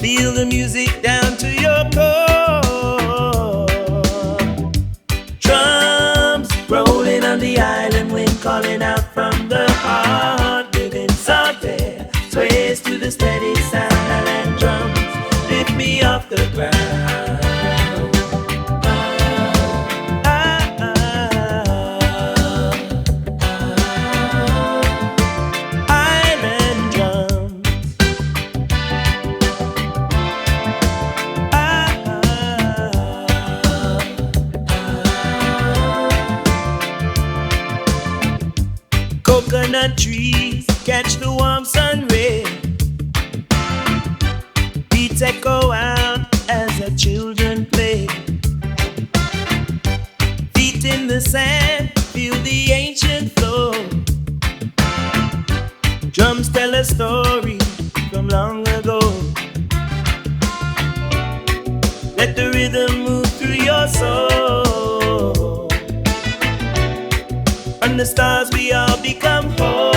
Feel the music down to your core. Drums rolling on the island wind, calling out from the heart. Rhythms are there, sways to the steady sound. Island drums lift me off the ground. Coconut trees catch the warm sun ray. Beats echo out as the children play. Feet in the sand, feel the ancient flow. Drums tell a story from long ago. Let the rhythm move through your soul. On the stars we all become whole.